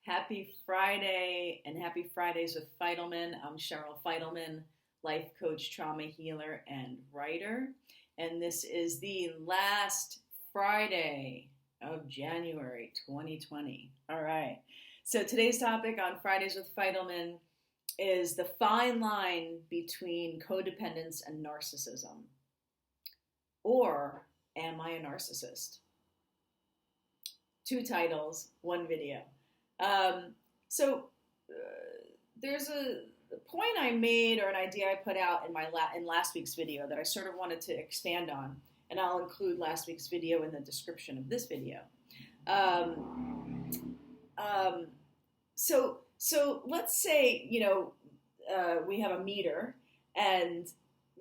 Happy Friday and happy Fridays with Fidelman. I'm Cheryl Fidelman, life coach, trauma healer, and writer. And this is the last Friday of January 2020. All right. So today's topic on Fridays with Fidelman is the fine line between codependence and narcissism. Or am I a narcissist? Two titles, one video. There's a point I made or an idea I put out in last week's video that I sort of wanted to expand on, and I'll include last week's video in the description of this video. So let's say we have a meter, and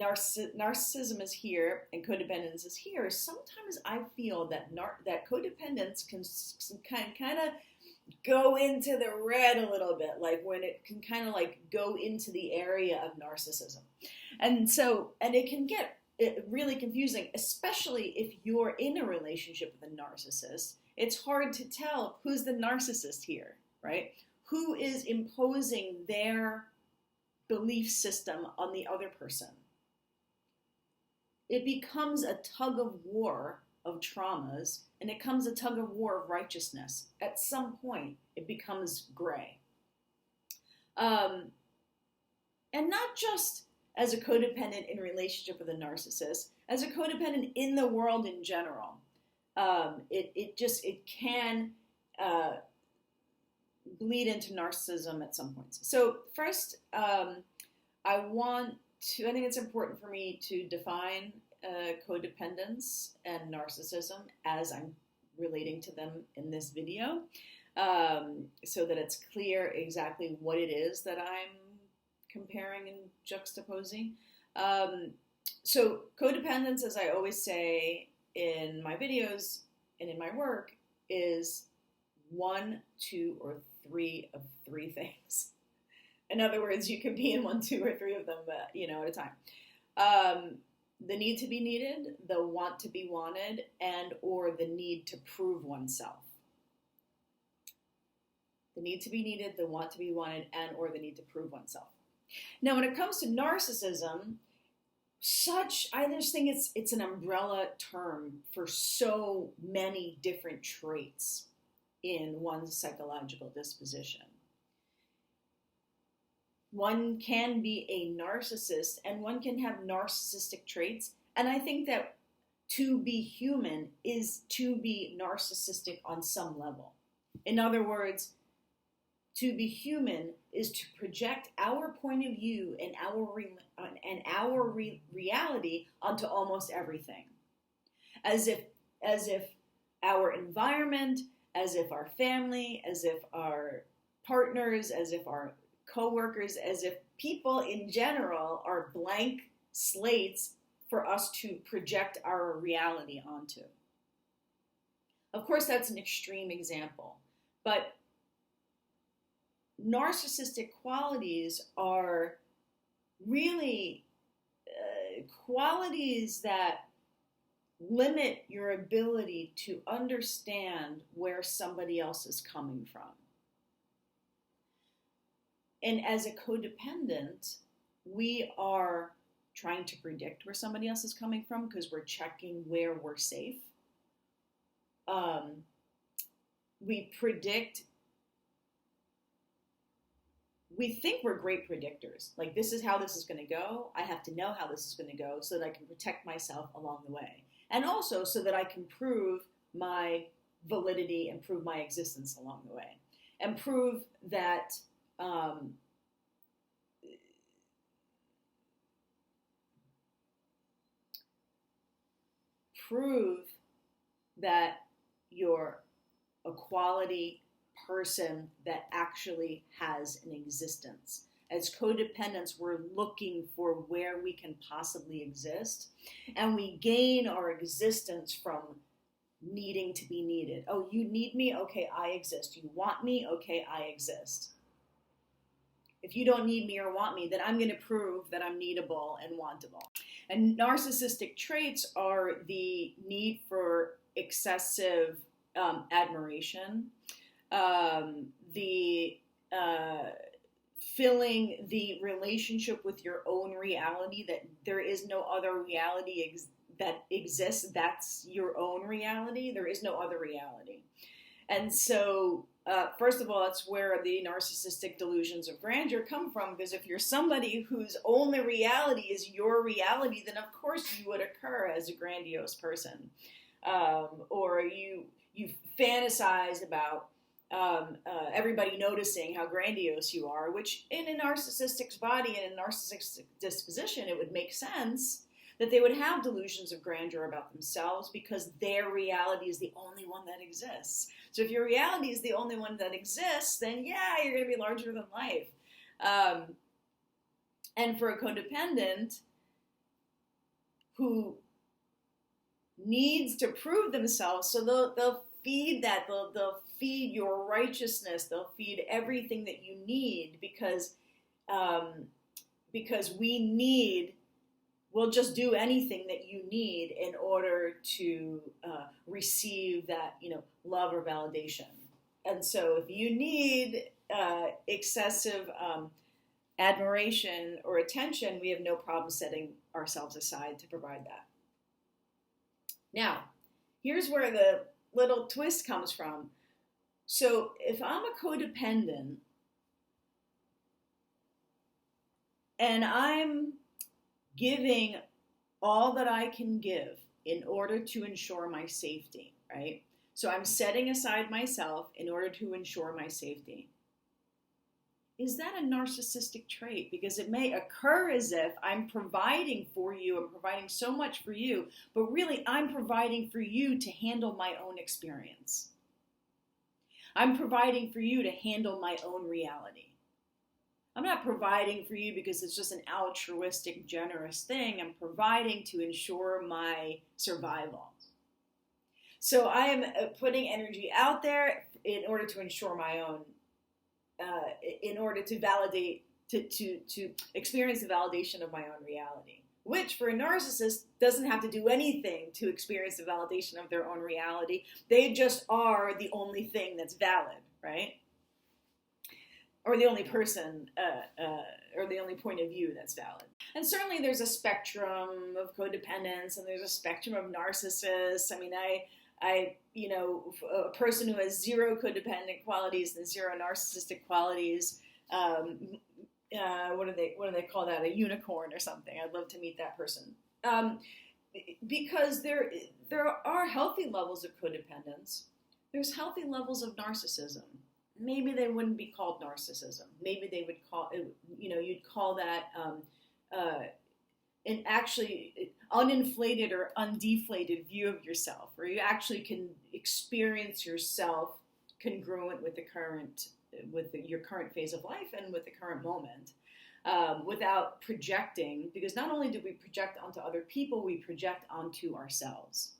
narcissism is here and codependence is here. Sometimes I feel that that codependence can kind of go into the red a little bit, like when it can kind of like go into the area of narcissism. And it can get really confusing, especially if you're in a relationship with a narcissist. It's hard to tell who's the narcissist here, right? Who is imposing their belief system on the other person. It becomes a tug of war of traumas, and it becomes a tug of war of righteousness. At some point, it becomes gray. And not just as a codependent in relationship with a narcissist, as a codependent in the world in general. It can bleed into narcissism at some points. So first, I think it's important for me to define codependence and narcissism as I'm relating to them in this video, so that it's clear exactly what it is that I'm comparing and juxtaposing. So codependence, as I always say in my videos and in my work, is one, two, or three of three things. In other words, you can be in one, two, or three of them, at a time. The need to be needed, the want to be wanted, and or the need to prove oneself. The need to be needed, the want to be wanted, and or the need to prove oneself. Now, when it comes to narcissism, I just think it's an umbrella term for so many different traits in one's psychological disposition. One can be a narcissist and one can have narcissistic traits. And I think that to be human is to be narcissistic on some level. In other words, to be human is to project our point of view and our reality onto almost everything. As if our environment, as if our family, as if our partners, as if our co-workers, as if people in general are blank slates for us to project our reality onto. Of course, that's an extreme example, but narcissistic qualities are really qualities that limit your ability to understand where somebody else is coming from. And as a codependent, we are trying to predict where somebody else is coming from because we're checking where we're safe. We think we're great predictors. Like, this is how this is going to go. I have to know how this is going to go so that I can protect myself along the way. And also so that I can prove my validity and prove my existence along the way. And prove that you're a quality person that actually has an existence. As codependents, we're looking for where we can possibly exist, and we gain our existence from needing to be needed. Oh, you need me? Okay, I exist. You want me? Okay, I exist. If you don't need me or want me, then I'm going to prove that I'm needable and wantable. And narcissistic traits are the need for excessive admiration, the filling the relationship with your own reality, that there is no other reality that exists. That's your own reality. There is no other reality. And so, first of all, that's where the narcissistic delusions of grandeur come from, because if you're somebody whose only reality is your reality, then of course you would occur as a grandiose person. Or you fantasize about everybody noticing how grandiose you are, which in a narcissistic's body and a narcissistic disposition, it would make sense that they would have delusions of grandeur about themselves because their reality is the only one that exists. So if your reality is the only one that exists, then yeah, you're going to be larger than life. And for a codependent who needs to prove themselves, so they'll feed that, they'll feed your righteousness, they'll feed everything that you need because we'll just do anything that you need in order to receive that, love or validation. And so if you need excessive admiration or attention, we have no problem setting ourselves aside to provide that. Now, here's where the little twist comes from. So if I'm a codependent and I'm giving all that I can give in order to ensure my safety, right? So I'm setting aside myself in order to ensure my safety. Is that a narcissistic trait? Because it may occur as if I'm providing for you, I'm providing so much for you, but really I'm providing for you to handle my own experience. I'm providing for you to handle my own reality. I'm not providing for you because it's just an altruistic, generous thing. I'm providing to ensure my survival. So I am putting energy out there in order to ensure my own, in order to validate, to experience the validation of my own reality, which for a narcissist doesn't have to do anything to experience the validation of their own reality. They just are the only thing that's valid, right? Or the only person, or the only point of view that's valid. And certainly there's a spectrum of codependence, and there's a spectrum of narcissists. I mean, a person who has zero codependent qualities and zero narcissistic qualities, what do they call that? A unicorn or something. I'd love to meet that person. Because there are healthy levels of codependence. There's healthy levels of narcissism. Maybe they wouldn't be called narcissism. Maybe they would call it, you'd call that an actually uninflated or undeflated view of yourself, where you actually can experience yourself congruent with your current phase of life and with the current moment, without projecting, because not only do we project onto other people, we project onto ourselves.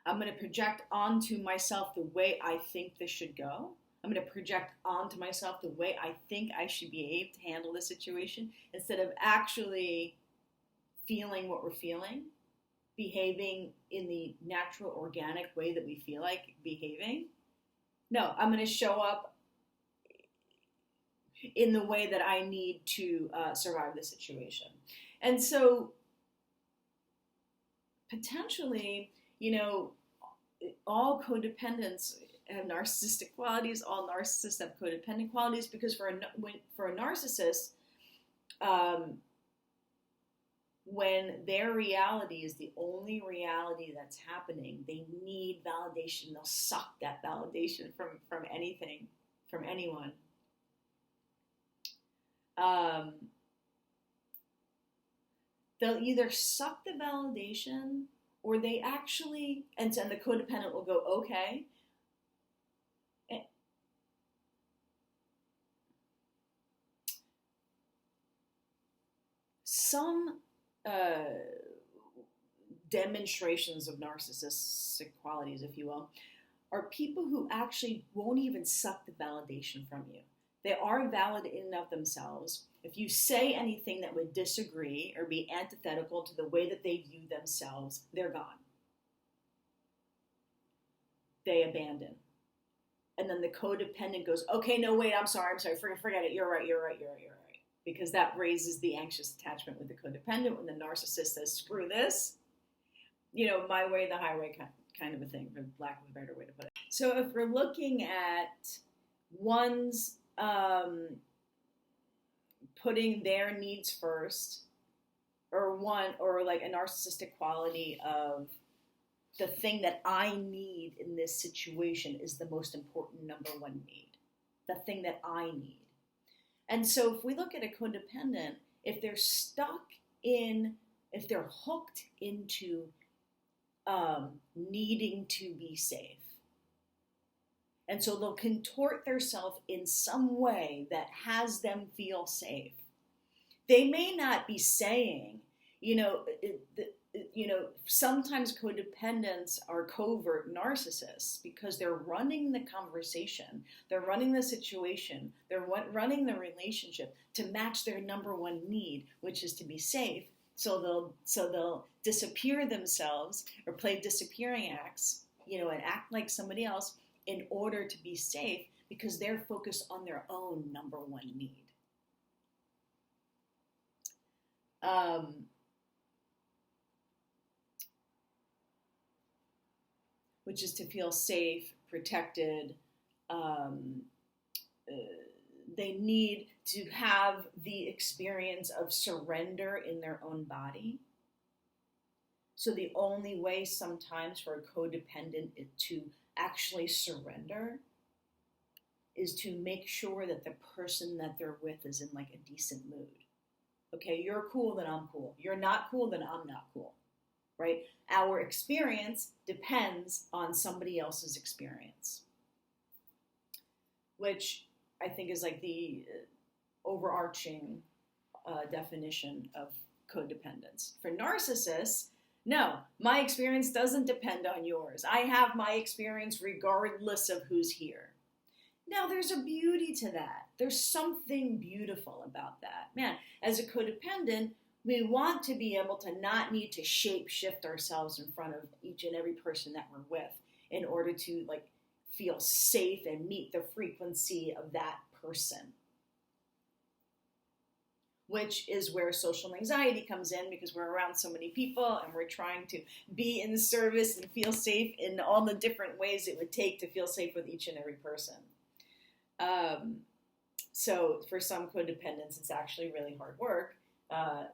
I'm going to project onto myself the way I think this should go. I'm going to project onto myself the way I think I should behave to handle the situation, instead of actually feeling what we're feeling, behaving in the natural, organic way that we feel like behaving. No, I'm going to show up in the way that I need to survive the situation. And so potentially, all codependents have narcissistic qualities. All narcissists have codependent qualities, because for a narcissist, when their reality is the only reality that's happening, they need validation. They'll suck that validation from anything, from anyone. They'll either suck the validation, or they actually, and the codependent will go, okay. Some demonstrations of narcissistic qualities, if you will, are people who actually won't even suck the validation from you. They are valid in and of themselves. If you say anything that would disagree or be antithetical to the way that they view themselves, they're gone. they abandon. And then the codependent goes, okay, no, wait, I'm sorry, forget it, you're right. Because that raises the anxious attachment with the codependent when the narcissist says, screw this, my way, the highway kind of a thing, for lack of a better way to put it. So if we're looking at one's putting their needs first, or like a narcissistic quality of the thing that I need in this situation is the most important number one need, the thing that I need. And so if we look at a codependent, if they're hooked into needing to be safe, and so they'll contort themselves in some way that has them feel safe. They may not be saying, sometimes codependents are covert narcissists because they're running the conversation, they're running the situation, they're running the relationship to match their number one need, which is to be safe. So they'll disappear themselves or play disappearing acts, and act like somebody else in order to be safe because they're focused on their own number one need. Which is to feel safe, protected. They need to have the experience of surrender in their own body. So the only way sometimes for a codependent to actually surrender is to make sure that the person that they're with is in like a decent mood. Okay, you're cool, then I'm cool. You're not cool, then I'm not cool. Right? Our experience depends on somebody else's experience, which I think is like the overarching definition of codependence. For narcissists, no, my experience doesn't depend on yours. I have my experience regardless of who's here. Now, there's a beauty to that. There's something beautiful about that. Man, as a codependent, we want to be able to not need to shape shift ourselves in front of each and every person that we're with in order to like feel safe and meet the frequency of that person. Which is where social anxiety comes in because we're around so many people and we're trying to be in service and feel safe in all the different ways it would take to feel safe with each and every person. So for some codependents, it's actually really hard work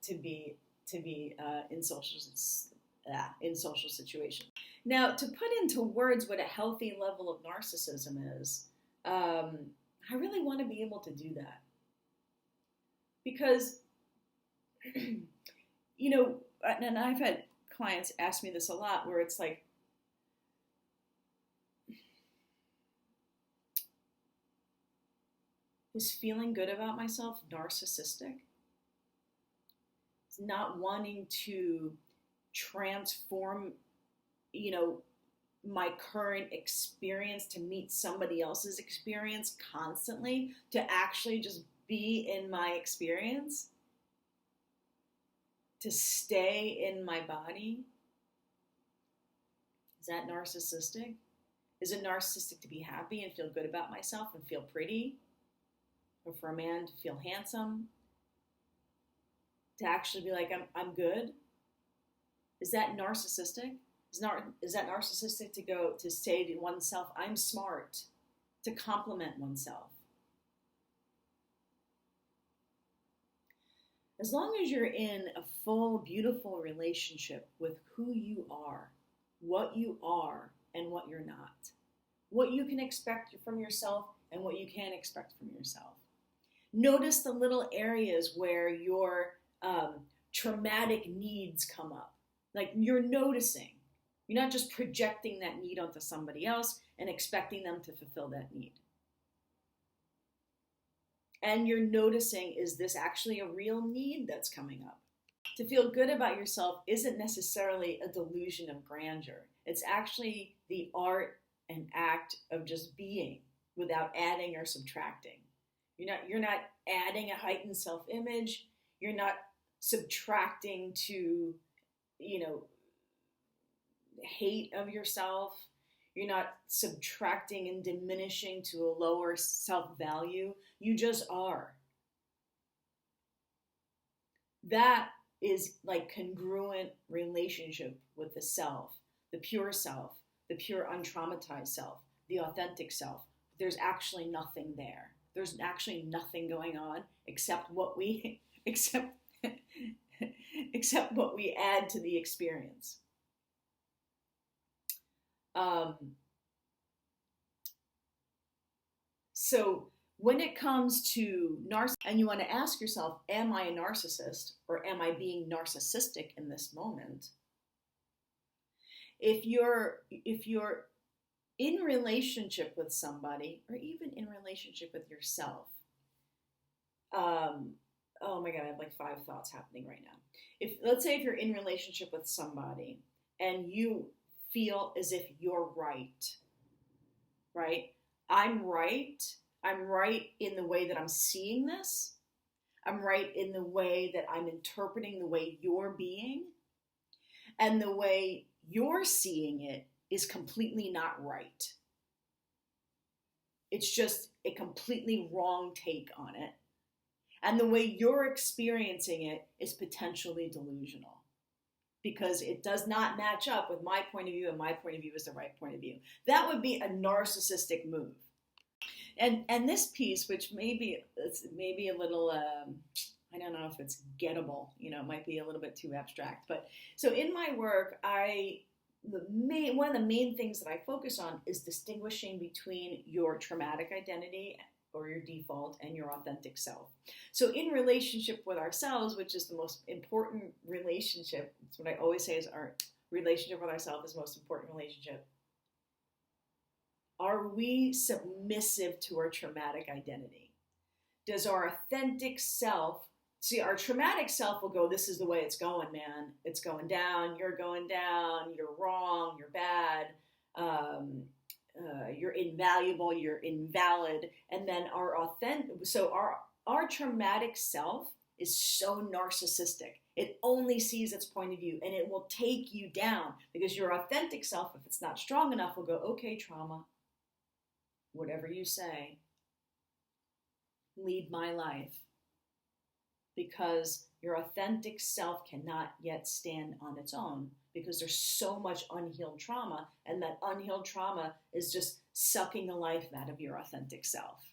to be in social situations. Now, to put into words what a healthy level of narcissism is, I really want to be able to do that. Because, and I've had clients ask me this a lot, where it's like, is feeling good about myself narcissistic? It's not wanting to transform, my current experience to meet somebody else's experience constantly, to actually just be in my experience, to stay in my body. Is that narcissistic? Is it narcissistic to be happy and feel good about myself and feel pretty? Or for a man to feel handsome? To actually be like, I'm good? Is that narcissistic? Is that narcissistic to say to oneself, I'm smart, to compliment oneself? As long as you're in a full, beautiful relationship with who you are, and what you're not, what you can expect from yourself and what you can't expect from yourself. Notice the little areas where your traumatic needs come up. Like you're noticing. You're not just projecting that need onto somebody else and expecting them to fulfill that need. And you're noticing, is this actually a real need that's coming up? To feel good about yourself isn't necessarily a delusion of grandeur. It's actually the art and act of just being without adding or subtracting. You're not adding a heightened self-image. You're not subtracting to, hate of yourself. You're not subtracting and diminishing to a lower self-value. You just are. That is like congruent relationship with the self, the pure untraumatized self, the authentic self. There's actually nothing there. There's actually nothing going on except what we except what we add to the experience. So when it comes to and you want to ask yourself, am I a narcissist or am I being narcissistic in this moment? If you're in relationship with somebody, or even in relationship with yourself, oh my God, I have like 5 thoughts happening right now. Let's say if you're in relationship with somebody and you feel as if you're right? I'm right in the way that I'm seeing this. I'm right in the way that I'm interpreting the way you're being. And the way you're seeing it is completely not right. It's just a completely wrong take on it. And the way you're experiencing it is potentially delusional, because it does not match up with my point of view, and my point of view is the right point of view. That would be a narcissistic move. And this piece, which it's maybe a little, I don't know if it's gettable, it might be a little bit too abstract. But so in my work, one of the main things that I focus on is distinguishing between your traumatic identity or your default and your authentic self. So in relationship with ourselves, which is the most important relationship, that's what I always say is our relationship with ourselves is the most important relationship. Are we submissive to our traumatic identity? Does our authentic self, see, our traumatic self will go, this is the way it's going, man. It's going down, you're wrong, you're bad, you're invaluable, you're invalid. And then our traumatic self is so narcissistic. It only sees its point of view, and it will take you down, because your authentic self, if it's not strong enough, will go, okay, trauma, whatever you say, lead my life. Because your authentic self cannot yet stand on its own, because there's so much unhealed trauma, and that unhealed trauma is just sucking the life out of your authentic self.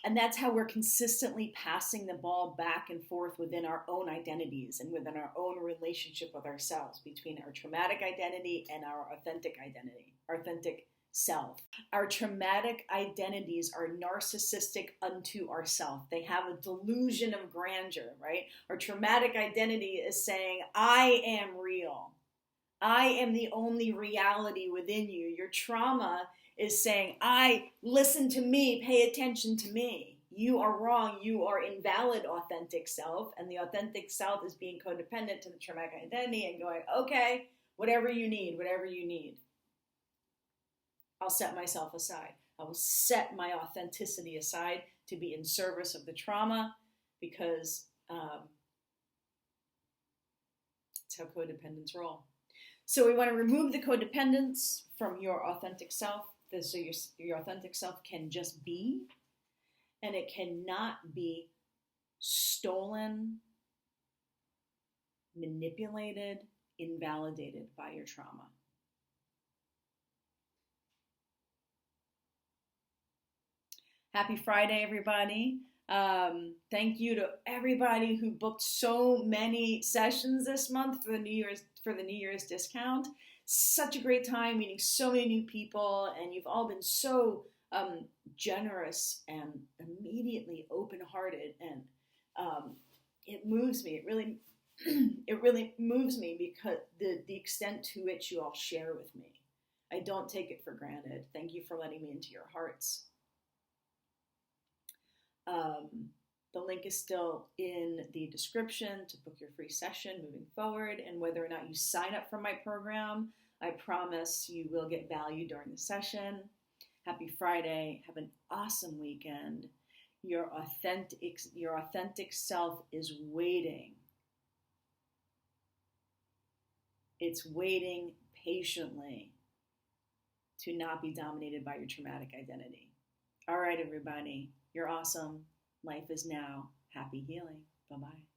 And that's how we're consistently passing the ball back and forth within our own identities and within our own relationship with ourselves, between our traumatic identity and our authentic identity, our authentic self. Our traumatic identities are narcissistic unto ourselves. They have a delusion of grandeur, right? Our traumatic identity is saying, I am real. I am the only reality within you. Your trauma is saying, listen to me, pay attention to me. You are wrong. You are invalid, authentic self. And the authentic self is being codependent to the traumatic identity and going, okay, whatever you need. I'll set myself aside. I will set my authenticity aside to be in service of the trauma, because it's how codependents roll. So we want to remove the codependence from your authentic self. So your authentic self can just be, and it cannot be stolen, manipulated, invalidated by your trauma. Happy Friday, everybody. Thank you to everybody who booked so many sessions this month for the New Year's discount. Such a great time meeting so many new people, and you've all been so generous and immediately open-hearted, and it moves me. It really moves me, because the extent to which you all share with me. I don't take it for granted. Thank you for letting me into your hearts. The link is still in the description to book your free session moving forward. And whether or not you sign up for my program, I promise you will get value during the session. Happy Friday. Have an awesome weekend. Your authentic self is waiting. It's waiting patiently to not be dominated by your traumatic identity. All right, everybody. You're awesome. Life is now. Happy healing. Bye-bye.